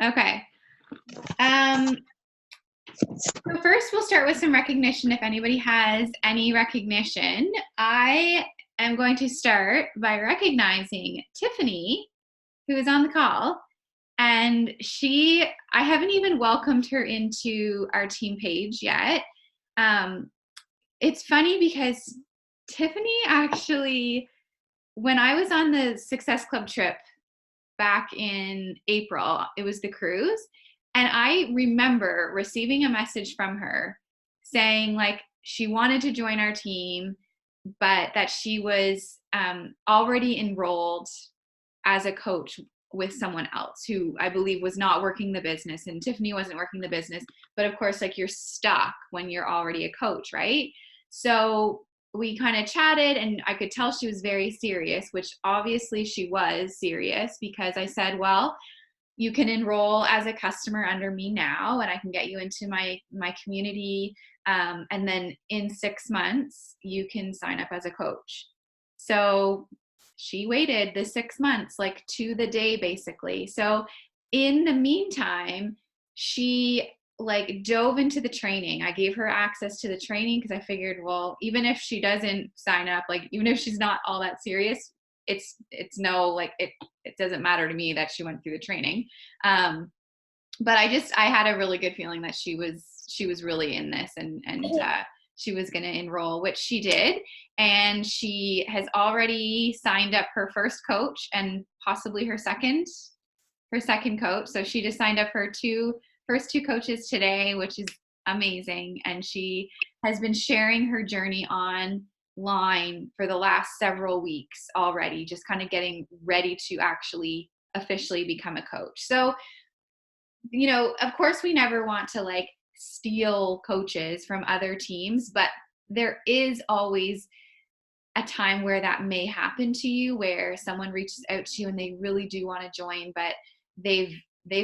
Okay. So first, we'll start with some recognition. If anybody has any recognition, I am going to start by recognizing Tiffany, who is on the call. And I haven't even welcomed her into our team page yet. Um, it's funny because Tiffany actually, when I was on the Success Club trip back in April, it was the cruise. And I remember receiving a message from her saying, like, she wanted to join our team, but that she was already enrolled as a coach with someone else who I believe was not working the business, and Tiffany wasn't working the business. But of course, like, you're stuck when you're already a coach, right? So we kind of chatted, and I could tell she was very serious, which obviously she was serious, because I said, well, you can enroll as a customer under me now, and I can get you into my community, and then in 6 months you can sign up as a coach. So she waited the 6 months, like to the day, basically. So in the meantime, she like dove into the training. I gave her access to the training because I figured, well, even if she doesn't sign up, like even if she's not all that serious, it's no, like it doesn't matter to me that she went through the training. But I had a really good feeling that she was really in this, and she was going to enroll, which she did. And she has already signed up her first coach and possibly her second coach. So she just signed up her first two coaches today, which is amazing. And she has been sharing her journey online for the last several weeks already, just kind of getting ready to actually officially become a coach. So, of course, we never want to like steal coaches from other teams, but there is always a time where that may happen to you, where someone reaches out to you and they really do want to join, but they've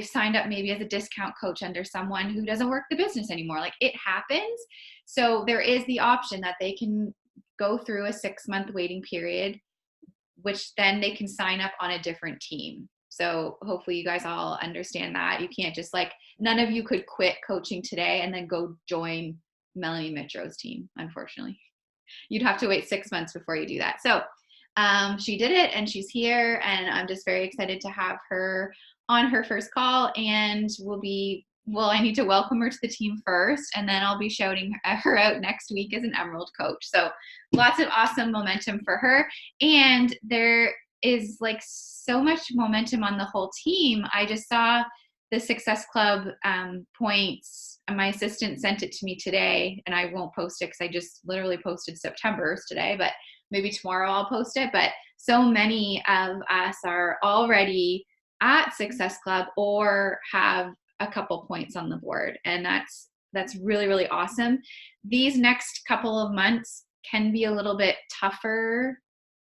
signed up maybe as a discount coach under someone who doesn't work the business anymore. Like, it happens. So there is the option that they can go through a 6-month waiting period, which then they can sign up on a different team. So hopefully you guys all understand that. You can't just like, none of you could quit coaching today and then go join Melanie Mitro's team, unfortunately. You'd have to wait 6 months before you do that. So she did it, and she's here, and I'm just very excited to have her on her first call. And I need to welcome her to the team first, and then I'll be shouting her out next week as an Emerald coach. So lots of awesome momentum for her. And there is like so much momentum on the whole team. I just saw the Success Club points. My assistant sent it to me today, and I won't post it because I just literally posted September's today, but maybe tomorrow I'll post it. But so many of us are already at Success Club or have a couple points on the board, and that's really, really awesome. These next couple of months can be a little bit tougher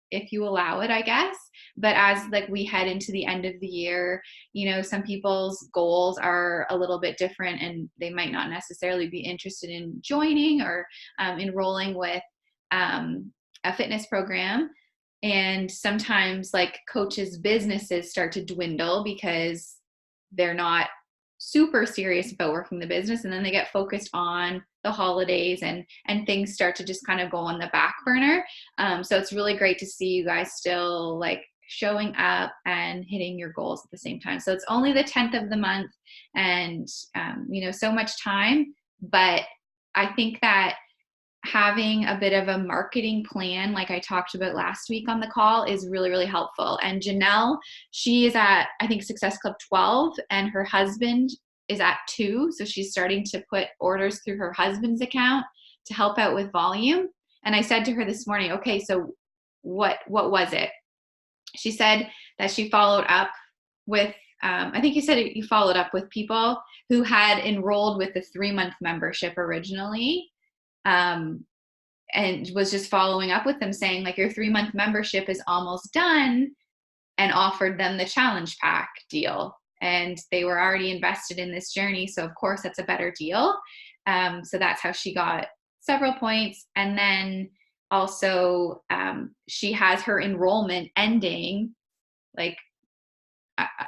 if you allow it, I guess. But as like we head into the end of the year, some people's goals are a little bit different, and they might not necessarily be interested in joining or enrolling with a fitness program. And sometimes like coaches' businesses start to dwindle because they're not super serious about working the business, and then they get focused on the holidays, and things start to just kind of go on the back burner. So it's really great to see you guys still like showing up and hitting your goals at the same time. So it's only the 10th of the month, and so much time, but I think that having a bit of a marketing plan, like I talked about last week on the call, is really, really helpful. And Janelle, she is at, I think, Success Club 12, and her husband is at 2. So she's starting to put orders through her husband's account to help out with volume. And I said to her this morning, okay, so what was it? She said that she followed up with, I think you said you followed up with people who had enrolled with the 3-month membership originally, and was just following up with them saying, like, your 3-month membership is almost done, and offered them the challenge pack deal. And they were already invested in this journey, so of course that's a better deal. So that's how she got several points. And then also she has her enrollment ending like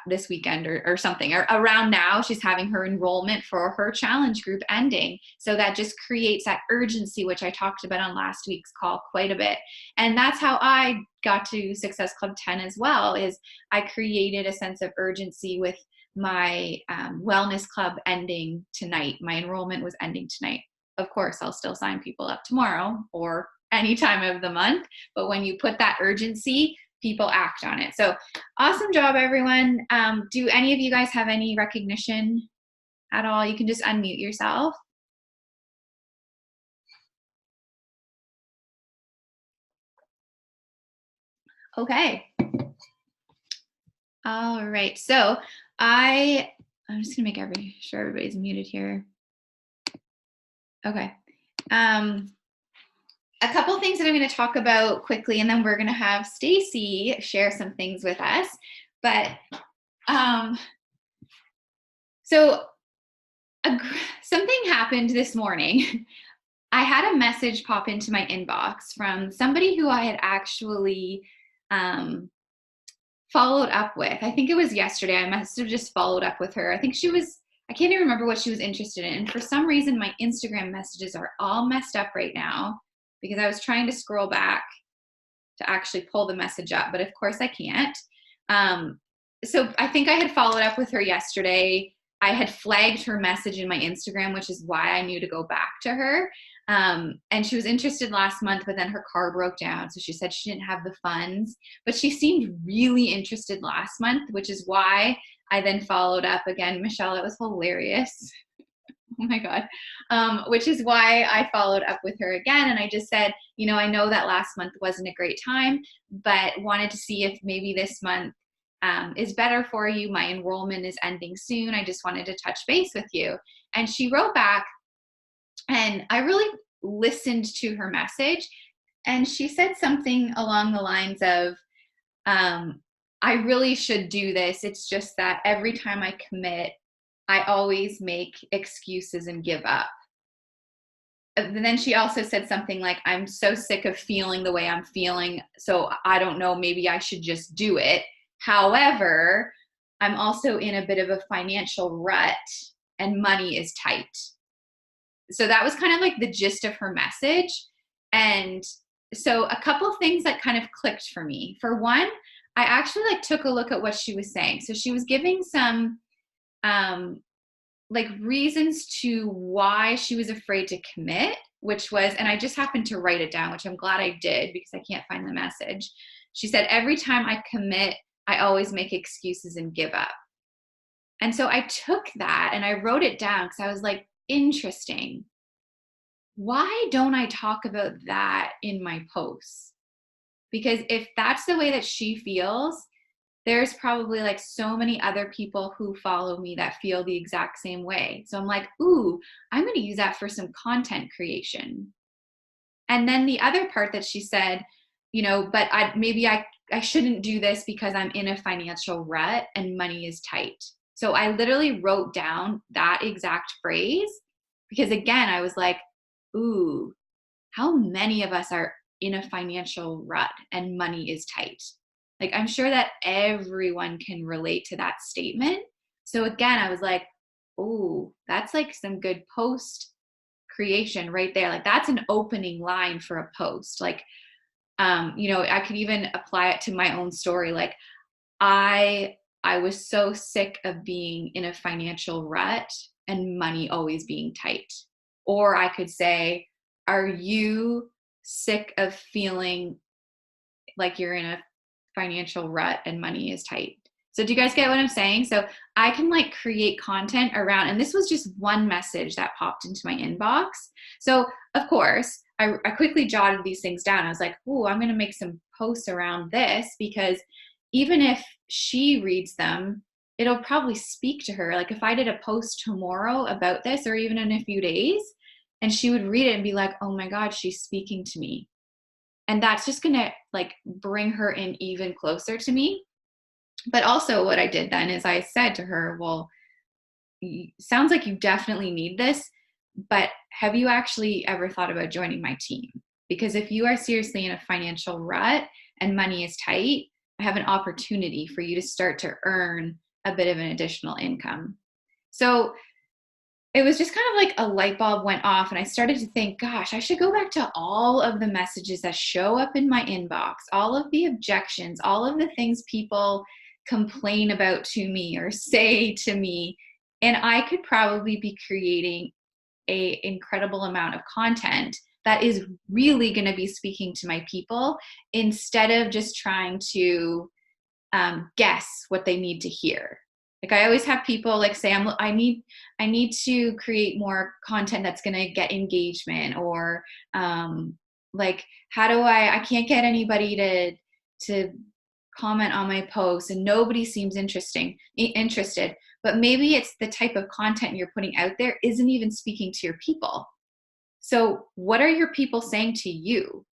this weekend or something, or around now she's having her enrollment for her challenge group ending. So that just creates that urgency, which I talked about on last week's call quite a bit. And that's how I got to Success Club 10 as well, is I created a sense of urgency with my wellness club ending tonight. My enrollment was ending tonight. Of course, I'll still sign people up tomorrow or any time of the month. But when you put that urgency, people act on it. So awesome job, everyone. Do any of you guys have any recognition at all? You can just unmute yourself. Okay. All right. So I'm just gonna make sure everybody's muted here. Okay. A couple things that I'm going to talk about quickly, and then we're going to have Stacey share some things with us. But so something happened this morning. I had a message pop into my inbox from somebody who I had actually followed up with. I think it was yesterday. I must have just followed up with her. I think I can't even remember what she was interested in. And for some reason, my Instagram messages are all messed up right now, because I was trying to scroll back to actually pull the message up, but of course I can't. So I think I had followed up with her yesterday. I had flagged her message in my Instagram, which is why I knew to go back to her. And she was interested last month, but then her car broke down. So she said she didn't have the funds, but she seemed really interested last month, which is why I then followed up again. Michelle, it was hilarious. Oh my God. Which is why I followed up with her again. And I just said, I know that last month wasn't a great time, but wanted to see if maybe this month is better for you. My enrollment is ending soon. I just wanted to touch base with you. And she wrote back, and I really listened to her message. And she said something along the lines of, I really should do this. It's just that every time I commit, I always make excuses and give up. And then she also said something like, I'm so sick of feeling the way I'm feeling, so I don't know, maybe I should just do it. However, I'm also in a bit of a financial rut and money is tight. So that was kind of like the gist of her message. And so a couple of things that kind of clicked for me. For one, I actually took a look at what she was saying. So she was giving some reasons to why she was afraid to commit, which was, and I just happened to write it down, which I'm glad I did because I can't find the message. She said, every time I commit, I always make excuses and give up. And so I took that and I wrote it down because I was like, interesting. Why don't I talk about that in my posts? Because if that's the way that she feels, there's probably so many other people who follow me that feel the exact same way. So I'm like, ooh, I'm going to use that for some content creation. And then the other part that she said, but I shouldn't do this because I'm in a financial rut and money is tight. So I literally wrote down that exact phrase because, again, I was like, ooh, how many of us are in a financial rut and money is tight? I'm sure that everyone can relate to that statement. So again, I was like, oh, that's some good post creation right there. That's an opening line for a post. I could even apply it to my own story. I was so sick of being in a financial rut and money always being tight. Or I could say, are you sick of feeling like you're in a financial rut and money is tight? So do you guys get what I'm saying? So I can create content around, and this was just one message that popped into my inbox. So of course, I quickly jotted these things down. I was like, oh, I'm going to make some posts around this because even if she reads them, it'll probably speak to her. If I did a post tomorrow about this or even in a few days, and she would read it and be like, oh my God, she's speaking to me. And that's just going to bring her in even closer to me. But also what I did then is I said to her, well, sounds like you definitely need this, but have you actually ever thought about joining my team? Because if you are seriously in a financial rut and money is tight, have an opportunity for you to start to earn a bit of an additional income. So it was just kind of like a light bulb went off, and I started to think, gosh, I should go back to all of the messages that show up in my inbox, all of the objections, all of the things people complain about to me or say to me. And I could probably be creating an incredible amount of content that is really going to be speaking to my people, instead of just trying to guess what they need to hear. Like I always have people like say, I need to create more content that's going to get engagement, or like, how do I can't get anybody to comment on my posts, and nobody seems interested. But maybe it's the type of content you're putting out there isn't even speaking to your people. So what are your people saying to you?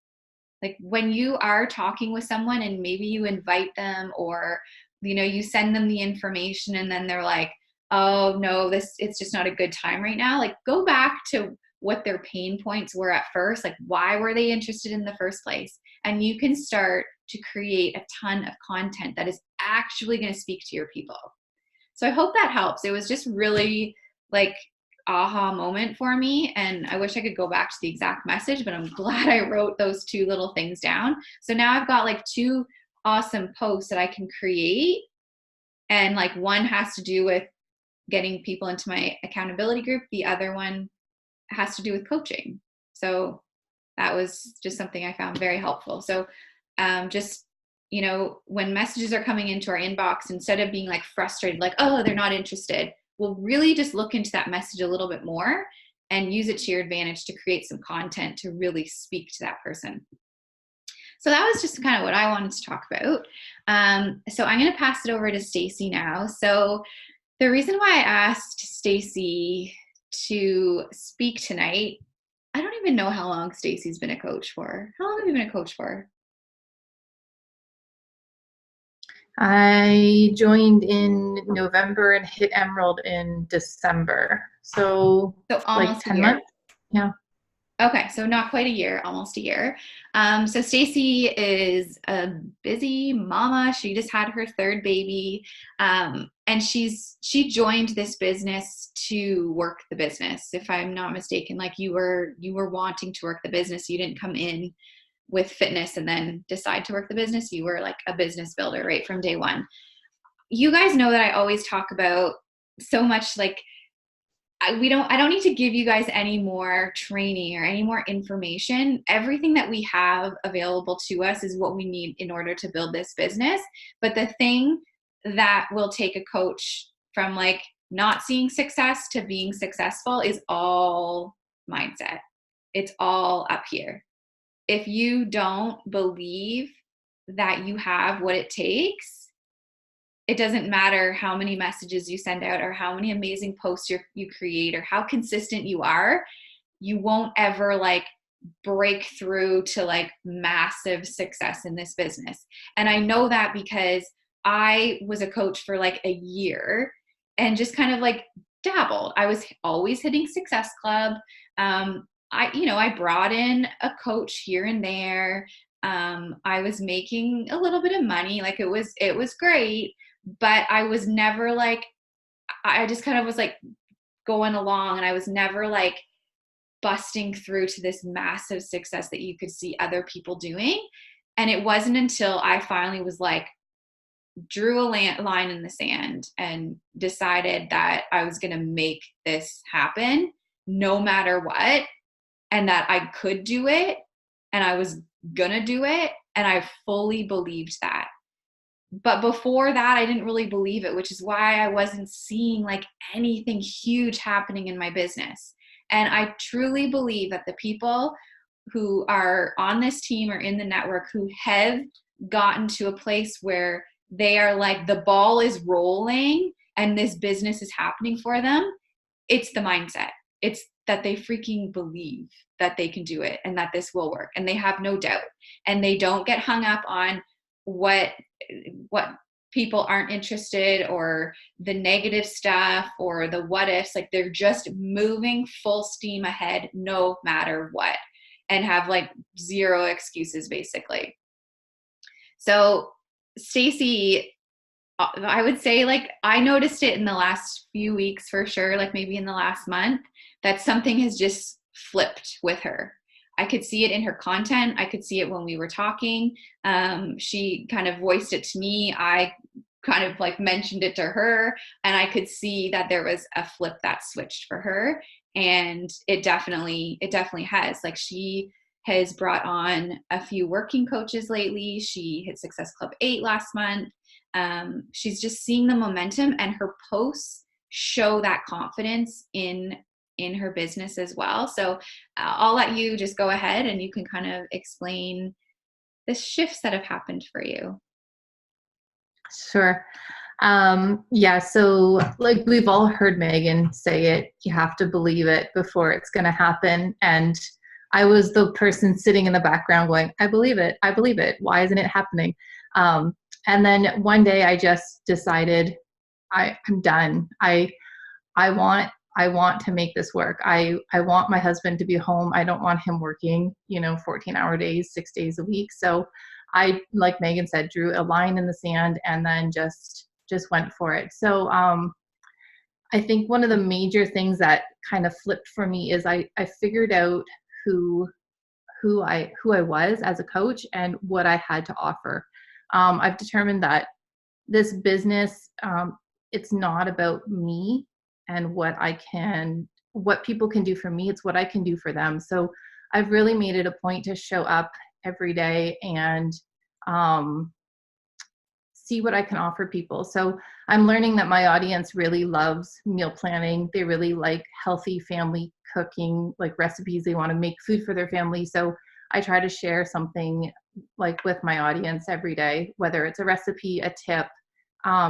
Like when you are talking with someone and maybe you invite them, or, you send them the information and then they're like, oh no, it's just not a good time right now. Like go back to what their pain points were at first. Like why were they interested in the first place? And you can start to create a ton of content that is actually going to speak to your people. So I hope that helps. It was just really like aha moment for me, and I wish I could go back to the exact message, but I'm glad I wrote those two little things down. So now I've got like two awesome posts that I can create, and like one has to do with getting people into my accountability group, the other one has to do with coaching. So that was just something I found very helpful. So just when messages are coming into our inbox, instead of being like frustrated, like, oh, they're not interested, we'll really just look into that message a little bit more and use it to your advantage to create some content to really speak to that person. So that was just kind of what I wanted to talk about. So I'm going to pass it over to Stacey now. So the reason why I asked Stacey to speak tonight, I don't even know how long Stacey's been a coach for. How long have you been a coach for? I joined in November and hit Emerald in December. So almost like 10 a year. months. Yeah. Okay, so not quite a year, almost a year. So Stacey is a busy mama. She just had her third baby, and she joined this business to work the business. If I'm not mistaken, like you were wanting to work the business. You didn't come in with fitness and then decide to work the business. You were like a business builder right from day one. You guys know that I always talk about so much like I don't need to give you guys any more training or any more information. Everything that we have available to us is what we need in order to build this business. But the thing that will take a coach from like not seeing success to being successful is all mindset. It's all up here. If you don't believe that you have what it takes, it doesn't matter how many messages you send out or how many amazing posts you create or how consistent you are, you won't ever like break through to like massive success in this business. And I know that because I was a coach for like a year and just kind of like dabbled. I was always hitting Success Club. I brought in a coach here and there. I was making a little bit of money. Like it was great, but I was never like, I just kind of was like going along, and I was never like busting through to this massive success that you could see other people doing. And it wasn't until I finally was like, drew a line in the sand and decided that I was going to make this happen no matter what, and that I could do it, and I was going to do it. And I fully believed that. But before that, I didn't really believe it, which is why I wasn't seeing like anything huge happening in my business. And I truly believe that the people who are on this team or in the network who have gotten to a place where they are like, the ball is rolling and this business is happening for them, it's the mindset. It's that they freaking believe that they can do it and that this will work. And they have no doubt. And they don't get hung up on what people aren't interested or the negative stuff or the what ifs. Like they're just moving full steam ahead no matter what, and have like zero excuses basically. So Stacey, I would say, like, I noticed it in the last few weeks for sure, like maybe in the last month, that something has just flipped with her. I could see it in her content. I could see it when we were talking. She kind of voiced it to me. I kind of like mentioned it to her, and I could see that there was a flip that switched for her. And it definitely has. Like, she has brought on a few working coaches lately. She hit Success Club 8 last month. She's just seeing the momentum, and her posts show that confidence in her business as well. So I'll let you just go ahead and you can kind of explain the shifts that have happened for you. Sure. Yeah, so like we've all heard Megan say it, you have to believe it before it's going to happen. And I was the person sitting in the background going, I believe it. I believe it. Why isn't it happening? And then one day I just decided I'm done. I want I want to make this work. I want my husband to be home. I don't want him working, 14-hour days, 6 days a week. So I, like Megan said, drew a line in the sand and then just went for it. So I think one of the major things that kind of flipped for me is I figured out who I was as a coach and what I had to offer. I've determined that this business, it's not about me and what people can do for me. It's what I can do for them. So I've really made it a point to show up every day and see what I can offer people. So I'm learning that my audience really loves meal planning. They really like healthy family cooking, like recipes. They want to make food for their family. So I try to share something like with my audience every day, whether it's a recipe, a tip,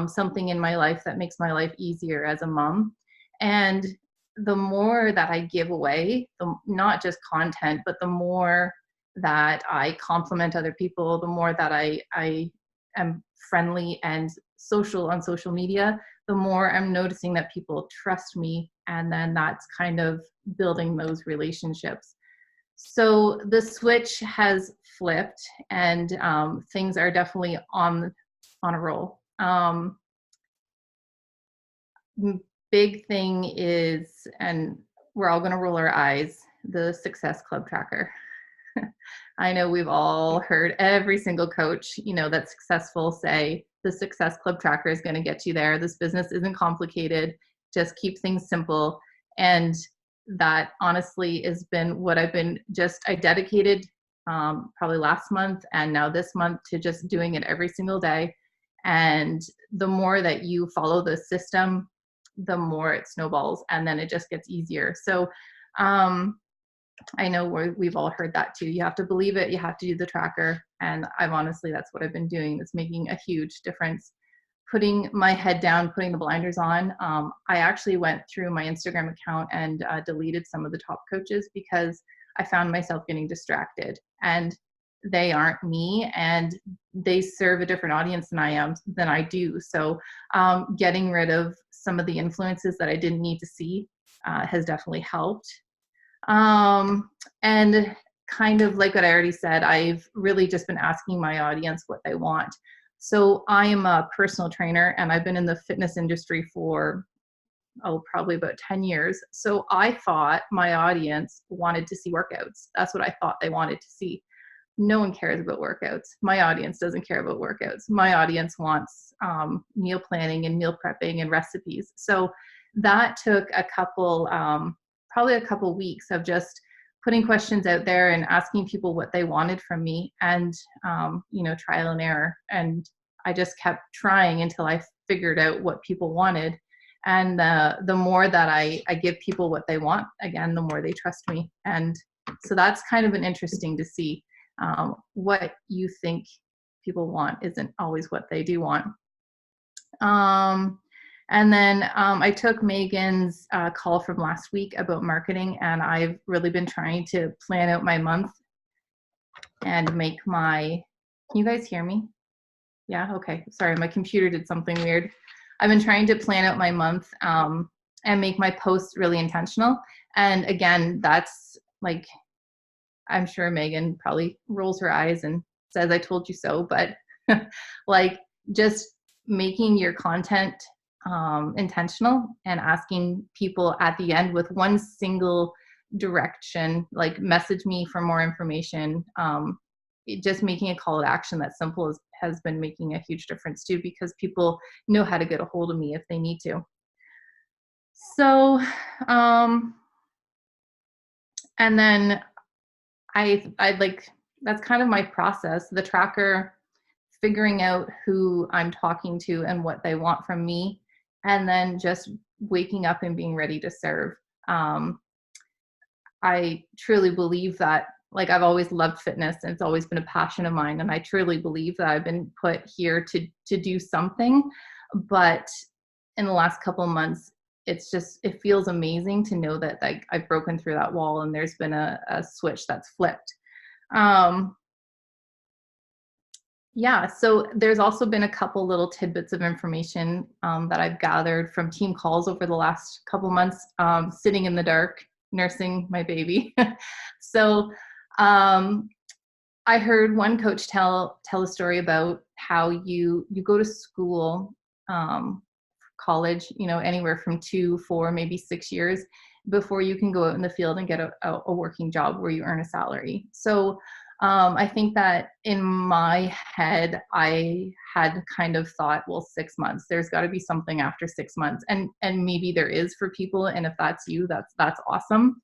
something in my life that makes my life easier as a mom. And the more that I give away, not just content, but the more that I compliment other people, the more that I am friendly and social on social media, the more I'm noticing that people trust me. And then that's kind of building those relationships. So the switch has flipped, and things are definitely on a roll. Big thing is, and we're all going to roll our eyes, the Success Club tracker. I know we've all heard every single coach, that's successful say the Success Club tracker is going to get you there. This business isn't complicated. Just keep things simple. And that honestly has been what I dedicated probably last month and now this month to just doing it every single day. And the more that you follow the system, the more it snowballs, and then it just gets easier. So I know we've all heard that too. You have to believe it. You have to do the tracker. And that's what I've been doing. It's making a huge difference. Putting my head down, putting the blinders on. I actually went through my Instagram account and deleted some of the top coaches because I found myself getting distracted, and they aren't me, and they serve a different audience than I do. So getting rid of some of the influences that I didn't need to see has definitely helped. And kind of like what I already said, I've really just been asking my audience what they want. So I am a personal trainer, and I've been in the fitness industry for, probably about 10 years. So I thought my audience wanted to see workouts. That's what I thought they wanted to see. No one cares about workouts. My audience doesn't care about workouts. My audience wants meal planning and meal prepping and recipes. So that took probably a couple weeks of just putting questions out there and asking people what they wanted from me, and trial and error. And I just kept trying until I figured out what people wanted. And the more that I give people what they want, again, the more they trust me. And so that's kind of an interesting to see. What you think people want isn't always what they do want. And then I took Megan's call from last week about marketing, and I've really been trying to plan out my month and make can you guys hear me? Yeah, okay. Sorry, my computer did something weird. I've been trying to plan out my month and make my posts really intentional. And again, that's like, I'm sure Megan probably rolls her eyes and says, I told you so, but Like just making your content intentional and asking people at the end with one single direction, like message me for more information. Just making a call to action that's simple has been making a huge difference too, because people know how to get a hold of me if they need to. So, and then I like, that's kind of my process, the tracker, figuring out who I'm talking to and what they want from me, and then just waking up and being ready to serve. I truly believe that, like, I've always loved fitness and it's always been a passion of mine. And I truly believe that I've been put here to do something. But in the last couple of months, it feels amazing to know that like I've broken through that wall and there's been a switch that's flipped. Um, yeah, so there's also been a couple little tidbits of information that I've gathered from team calls over the last couple months, sitting in the dark, nursing my baby. So um, I heard one coach tell a story about how you go to school, college, anywhere from 2, 4, maybe 6 years before you can go out in the field and get a working job where you earn a salary. So I think that in my head, I had kind of thought, well, 6 months, there's got to be something after 6 months. And maybe there is for people. And if that's you, that's awesome.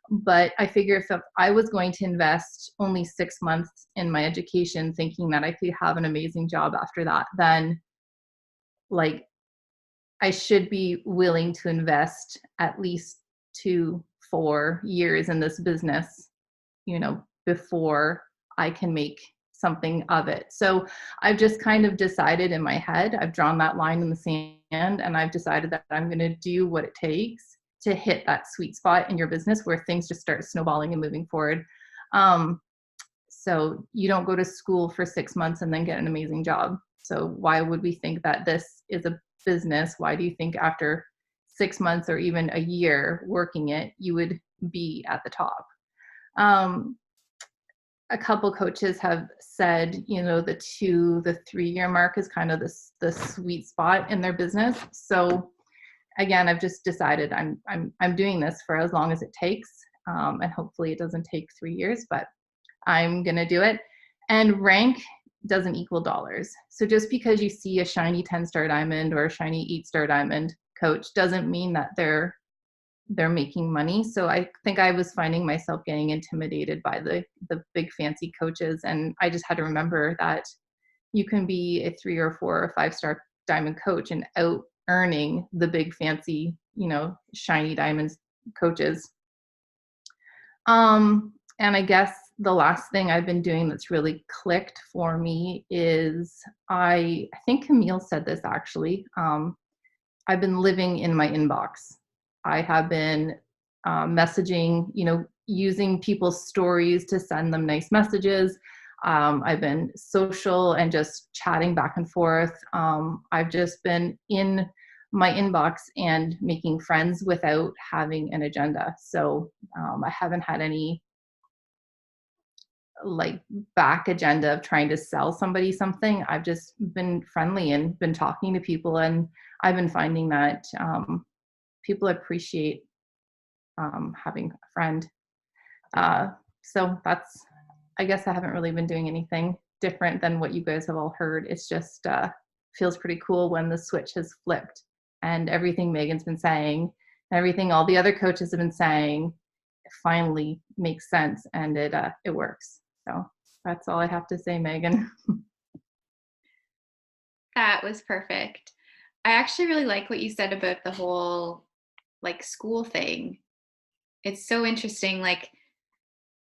But I figure if I was going to invest only 6 months in my education, thinking that I could have an amazing job after that, then like I should be willing to invest at least 2, 4 years in this business, before I can make something of it. So I've just kind of decided in my head, I've drawn that line in the sand, and I've decided that I'm going to do what it takes to hit that sweet spot in your business where things just start snowballing and moving forward. So you don't go to school for 6 months and then get an amazing job. So why would we think that this is a business? Why do you think after 6 months or even a year working it, you would be at the top? A couple coaches have said, the 3 year mark is kind of the sweet spot in their business. So again, I've just decided I'm doing this for as long as it takes, and hopefully it doesn't take 3 years, but I'm gonna do it. And rank doesn't equal dollars. So just because you see a shiny 10-star diamond or a shiny 8-star diamond coach doesn't mean that they're making money. So I think I was finding myself getting intimidated by the big fancy coaches, and I just had to remember that you can be a 3 or 4 or 5-star diamond coach and out earning the big fancy, shiny diamonds coaches. And I guess the last thing I've been doing that's really clicked for me is I think Camille said this actually. I've been living in my inbox. I have been messaging, using people's stories to send them nice messages. I've been social and just chatting back and forth. I've just been in my inbox and making friends without having an agenda. So I haven't had any like back agenda of trying to sell somebody something. I've just been friendly and been talking to people, and I've been finding that people appreciate having a friend. So I guess I haven't really been doing anything different than what you guys have all heard. It's just feels pretty cool when the switch has flipped and everything Megan's been saying, everything all the other coaches have been saying, it finally makes sense and it works. So that's all I have to say, Megan. That was perfect. I actually really like what you said about the whole like school thing. It's so interesting, like,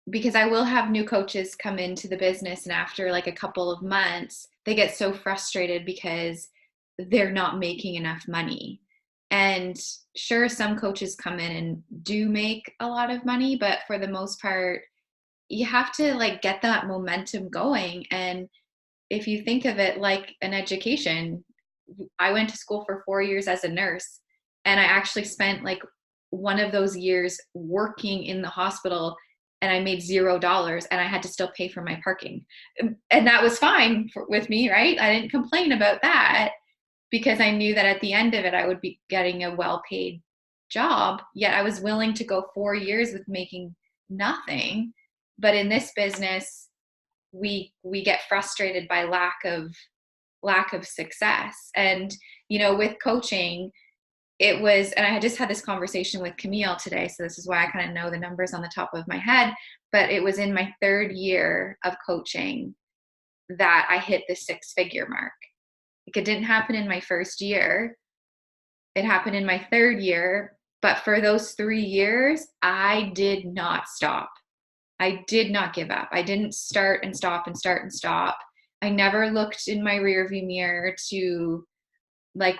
because I will have new coaches come into the business, and after like a couple of months, they get so frustrated because they're not making enough money. And sure, some coaches come in and do make a lot of money, but for the most part, you have to like get that momentum going. And if you think of it like an education, I went to school for 4 years as a nurse, and I actually spent like one of those years working in the hospital. and I made $0 and I had to still pay for my parking. And that was fine with me, right? I didn't complain about that because I knew that at the end of it, I would be getting a well-paid job. Yet I was willing to go 4 years with making nothing. But in this business, we get frustrated by lack of success. And, with coaching, it was, and I just had this conversation with Camille today, so this is why I kind of know the numbers on the top of my head, but it was in my 3rd year of coaching that I hit the 6-figure mark. Like, it didn't happen in my 1st year. It happened in my 3rd year, but for those 3 years, I did not stop. I did not give up. I didn't start and stop and start and stop. I never looked in my rearview mirror to like,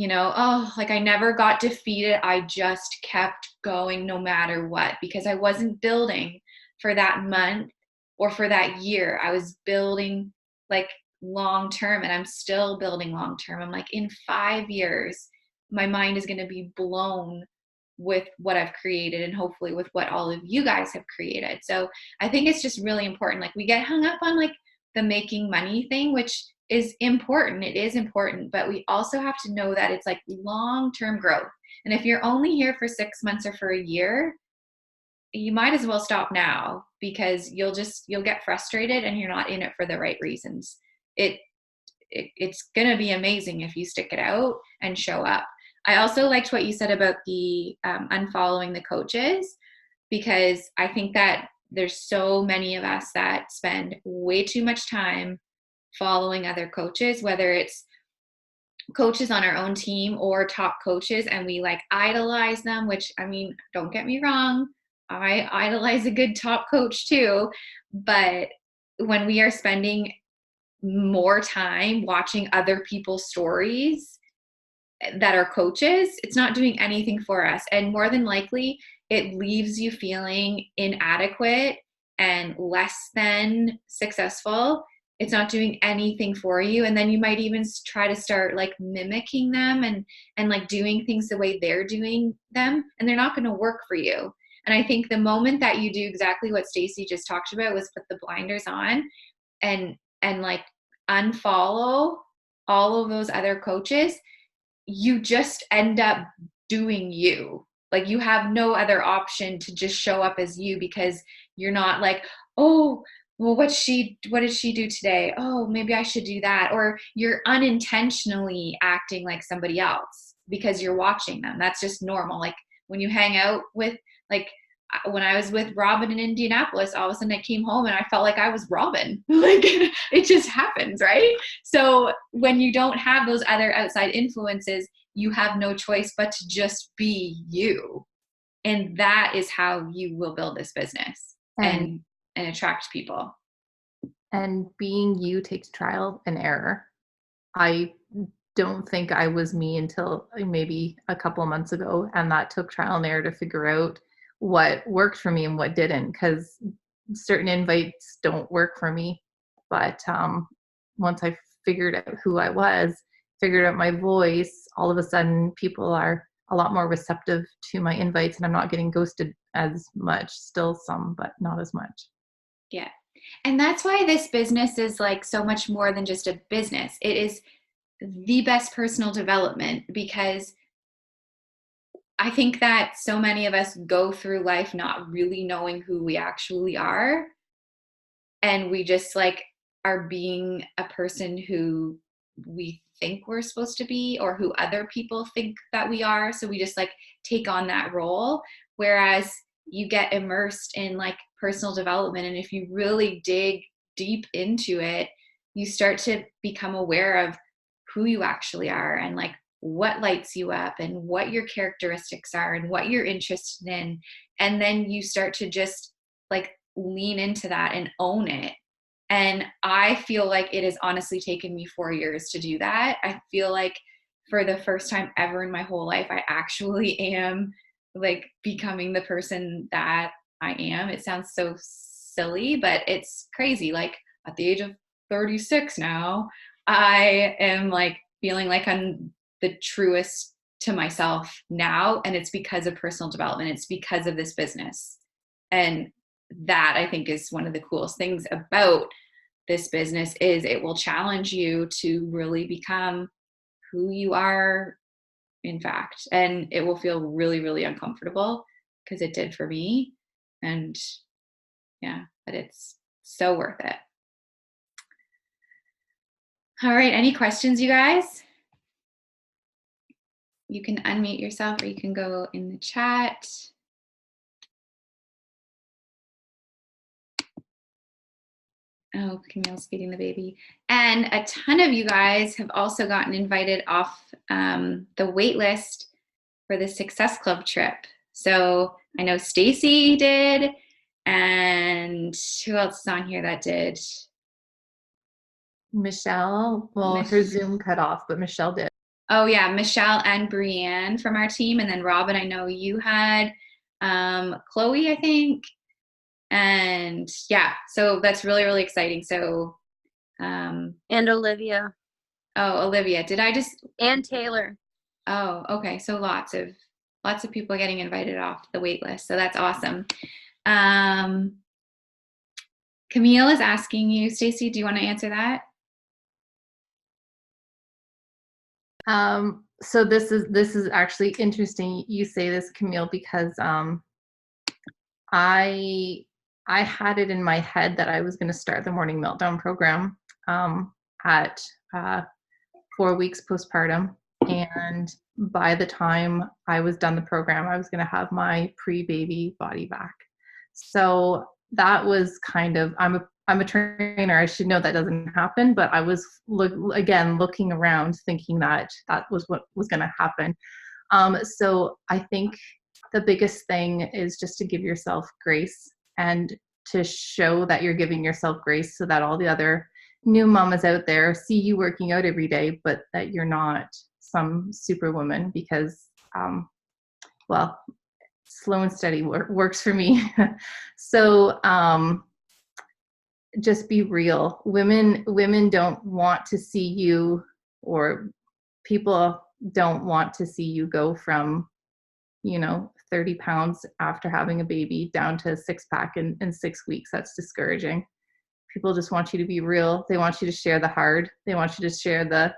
I never got defeated. I just kept going no matter what, because I wasn't building for that month or for that year. I was building like long term, and I'm still building long term. I'm like, in 5 years, my mind is going to be blown with what I've created, and hopefully with what all of you guys have created. So I think it's just really important. Like, we get hung up on like the making money thing, which is important. It is important, but we also have to know that it's like long-term growth. And if you're only here for 6 months or for a year, you might as well stop now, because you'll get frustrated and you're not in it for the right reasons. It's going to be amazing if you stick it out and show up. I also liked what you said about the unfollowing the coaches, because I think that there's so many of us that spend way too much time following other coaches, whether it's coaches on our own team or top coaches, and we like idolize them, which, I mean, don't get me wrong, I idolize a good top coach too. But when we are spending more time watching other people's stories that are coaches, it's not doing anything for us. And more than likely, it leaves you feeling inadequate and less than successful. It's not doing anything for you. And then you might even try to start like mimicking them and like doing things the way they're doing them, and they're not going to work for you. And I think the moment that you do exactly what Stacey just talked about, was put the blinders on and like unfollow all of those other coaches, you just end up doing you. Like, you have no other option to just show up as you, because you're not like, oh, well, what did she do today? Oh, maybe I should do that. Or you're unintentionally acting like somebody else because you're watching them. That's just normal. Like, when you hang out with, like, when I was with Robin in Indianapolis, all of a sudden I came home and I felt like I was Robin. Like, it just happens, right? So when you don't have those other outside influences, you have no choice but to just be you. And that is how you will build this business and attract people. And being you takes trial and error. I don't think I was me until maybe a couple of months ago, and that took trial and error to figure out what worked for me and what didn't, because certain invites don't work for me. But once I figured out who I was, figured out my voice, all of a sudden people are a lot more receptive to my invites, and I'm not getting ghosted as much. Still some, but not as much. Yeah. And that's why this business is like so much more than just a business. It is the best personal development, because I think that so many of us go through life not really knowing who we actually are. And we just like are being a person who we think we're supposed to be, or who other people think that we are. So we just like take on that role. Whereas you get immersed in like personal development, and if you really dig deep into it, you start to become aware of who you actually are, and like what lights you up, and what your characteristics are, and what you're interested in. And then you start to just like lean into that and own it. And I feel like it has honestly taken me 4 years to do that. I feel like for the first time ever in my whole life, I actually am like becoming the person that I am. It sounds so silly, but it's crazy. Like, at the age of 36 now, I am like feeling like I'm the truest to myself now. And it's because of personal development. It's because of this business. And that I think is one of the coolest things about this business is it will challenge you to really become who you are, in fact, and it will feel really, really uncomfortable because it did for me. And yeah, but it's so worth it. All right, any questions, you guys? You can unmute yourself or you can go in the chat. Oh, Camille's feeding the baby. And a ton of you guys have also gotten invited off the wait list for the Success Club trip. So I know Stacey did, and who else is on here that did? Michelle, well, her Zoom cut off, but Michelle did. Oh yeah, Michelle and Brienne from our team, and then Robin, I know you had, Chloe, I think, and yeah, so that's really, really exciting. So, and Olivia. Oh, Olivia, did I just? And Taylor. Oh, okay, so lots of people getting invited off the wait list, so that's awesome. Camille is asking you, Stacey, do you want to answer that? So this is actually interesting you say this, Camille, because I had it in my head that I was going to start the Morning Meltdown program at 4 weeks postpartum, and by the time I was done the program, I was going to have my pre-baby body back. So that was kind of, I'm a trainer, I should know that doesn't happen, but I was looking around thinking that was what was going to happen. So I think the biggest thing is just to give yourself grace and to show that you're giving yourself grace so that all the other new mamas out there see you working out every day, but that you're not some superwoman, because well, slow and steady works for me. So just be real. Women don't want to see you, or people don't want to see you go from 30 pounds after having a baby down to a 6-pack in 6 weeks. That's discouraging. People just want you to be real. They want you to share the hard. They want you to share the,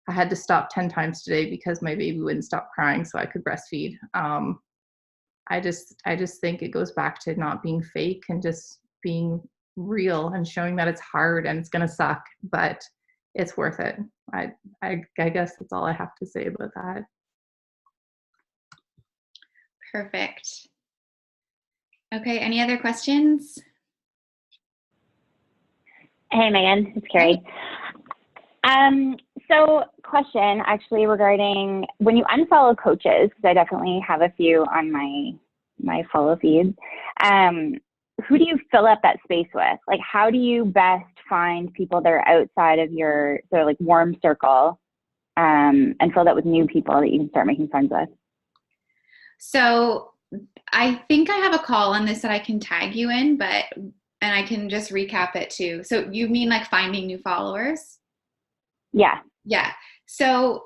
I had to stop 10 times today because my baby wouldn't stop crying so I could breastfeed. I just think it goes back to not being fake and just being real and showing that it's hard and it's gonna suck, but it's worth it. I guess that's all I have to say about that. Perfect. Okay, any other questions? Hey, Megan, it's Carrie. So question actually regarding when you unfollow coaches, because I definitely have a few on my follow feeds, who do you fill up that space with? Like, how do you best find people that are outside of your sort of like warm circle, and fill that with new people that you can start making friends with? So I think I have a call on this that I can tag you in, and I can just recap it too. So you mean like finding new followers? Yeah. Yeah. So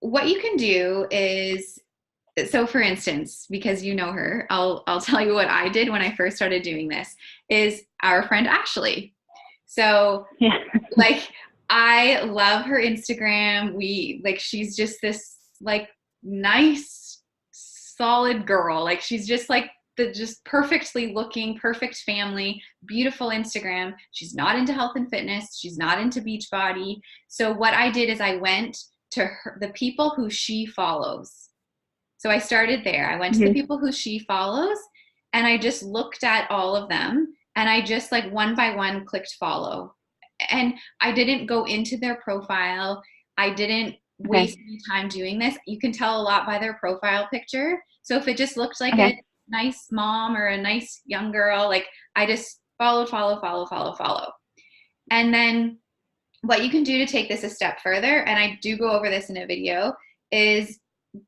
what you can do is, so for instance, because you know her, I'll tell you what I did when I first started doing this, is our friend Ashley. So yeah. like, I love her Instagram. She's just this like nice, solid girl. Like she's just like the just perfectly looking, perfect family, beautiful Instagram. She's not into health and fitness. She's not into Beachbody. So what I did is I went to the people who she follows. So I started there. I went to the people who she follows, and I just looked at all of them, and I just like one by one clicked follow. And I didn't go into their profile. I didn't waste any time doing this. You can tell a lot by their profile picture. So if it just looked like a nice mom or a nice young girl, like I just follow. And then what you can do to take this a step further, and I do go over this in a video, is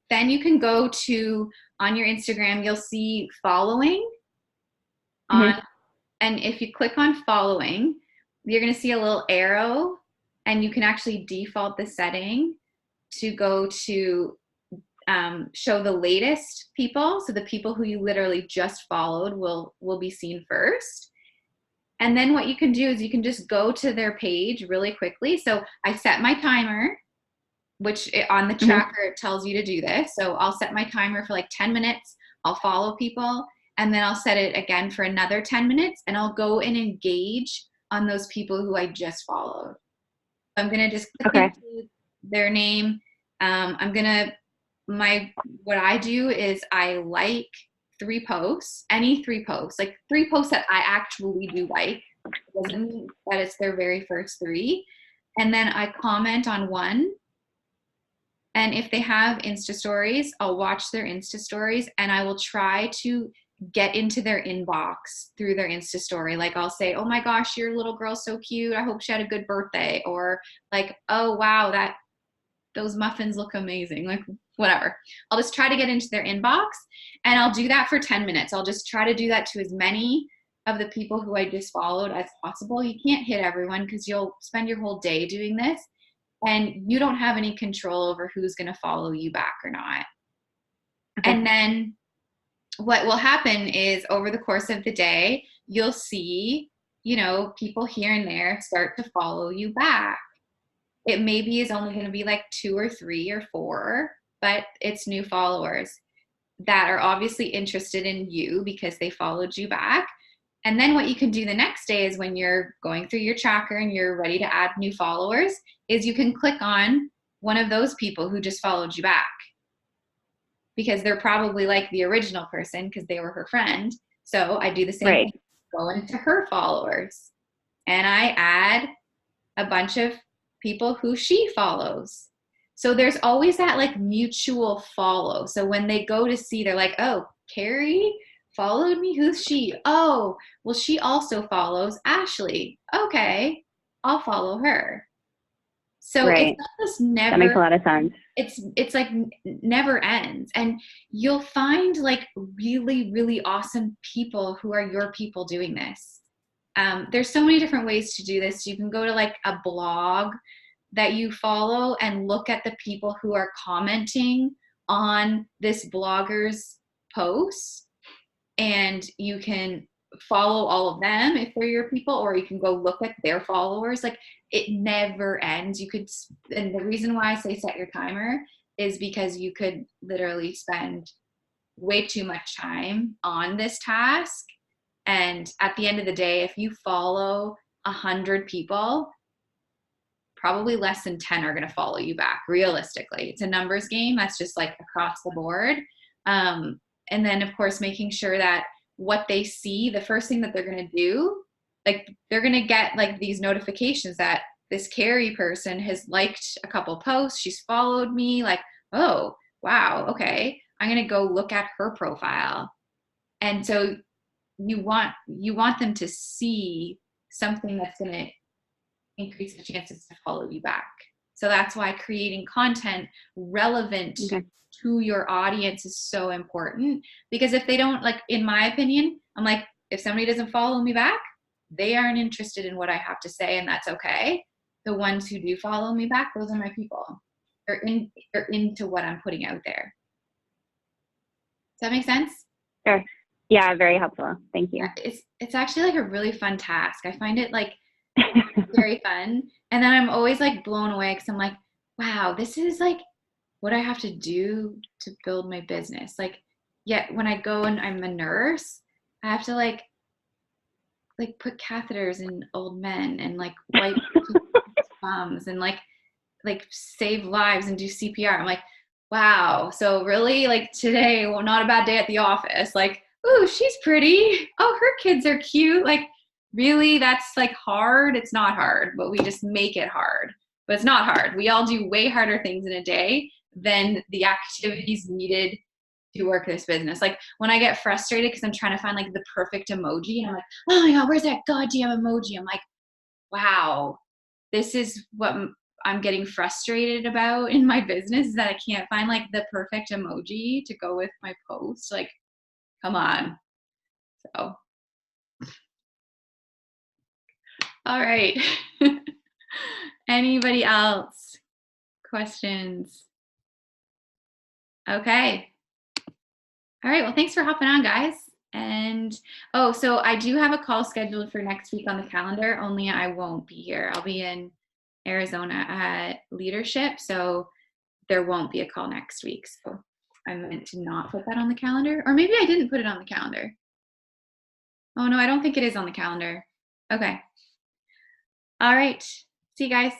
then you can go to, on your Instagram, you'll see following on, and if you click on following, you're going to see a little arrow, and you can actually default the setting to go to show the latest people. So the people who you literally just followed will be seen first. And then what you can do is you can just go to their page really quickly. So I set my timer, which on the tracker, it tells you to do this. So I'll set my timer for like 10 minutes. I'll follow people, and then I'll set it again for another 10 minutes, and I'll go and engage on those people who I just followed. I'm going to just click into their name. What I do is I like 3 posts, any 3 posts, like 3 posts that I actually do like. It doesn't mean that it's their very first 3. And then I comment on one. And if they have Insta stories, I'll watch their Insta stories, and I will try to get into their inbox through their Insta story. Like I'll say, oh my gosh, your little girl's so cute. I hope she had a good birthday. Or like, oh wow, those muffins look amazing. Like whatever. I'll just try to get into their inbox, and I'll do that for 10 minutes. I'll just try to do that to as many of the people who I just followed as possible. You can't hit everyone because you'll spend your whole day doing this, and you don't have any control over who's going to follow you back or not. Okay. And then what will happen is over the course of the day, you'll see, people here and there start to follow you back. It maybe is only going to be like 2 or 3 or 4, but it's new followers that are obviously interested in you because they followed you back. And then what you can do the next day is when you're going through your tracker and you're ready to add new followers is you can click on one of those people who just followed you back, because they're probably like the original person because they were her friend. So I do the same thing, go into her followers, and I add a bunch of people who she follows. So there's always that like mutual follow. So when they go to see, they're like, oh, Carrie followed me. Who's she? Oh, well, she also follows Ashley. Okay, I'll follow her. So it's not this never. That makes a lot of sense. It's like never ends, and you'll find like really, really awesome people who are your people doing this. There's so many different ways to do this. You can go to like a blog that you follow and look at the people who are commenting on this blogger's posts, and you can follow all of them if they're your people, or you can go look at their followers. Like it never ends. And the reason why I say set your timer is because you could literally spend way too much time on this task. And at the end of the day, if you follow 100 people, probably less than 10 are going to follow you back. Realistically, it's a numbers game. That's just like across the board. And then of course, making sure that what they see, the first thing that they're going to do, like they're going to get like these notifications that this Carrie person has liked a couple posts. She's followed me. Like, oh, wow. Okay. I'm going to go look at her profile. And so you want them to see something that's going to increase the chances to follow you back. So that's why creating content relevant to your audience is so important, because if they don't, like, in my opinion, I'm like, if somebody doesn't follow me back, they aren't interested in what I have to say, and that's okay. The ones who do follow me back, those are my people. They're into what I'm putting out there. Does that make sense? Sure. Yeah, very helpful. Thank you. It's actually like a really fun task. I find it like very fun. And then I'm always like blown away because I'm like, wow, this is like what I have to do to build my business. Like, yet when I go and I'm a nurse, I have to like put catheters in old men and like wipe bums and like save lives and do CPR. I'm like, wow. So really, like today, well, not a bad day at the office. Like, oh, she's pretty. Oh, her kids are cute. Like, really, that's like hard. It's not hard, but we just make it hard. But it's not hard. We all do way harder things in a day than the activities needed to work this business. Like when I get frustrated because I'm trying to find like the perfect emoji, and I'm like, oh my God, where's that goddamn emoji? I'm like, wow, this is what I'm getting frustrated about in my business, is that I can't find like the perfect emoji to go with my post. Like, come on. So, all right. Anybody else? Questions? Okay. All right. Well, thanks for hopping on, guys. And so I do have a call scheduled for next week on the calendar, only I won't be here. I'll be in Arizona at leadership, so there won't be a call next week. So I meant to not put that on the calendar, or maybe I didn't put it on the calendar. Oh no, I don't think it is on the calendar. Okay. All right. See you guys.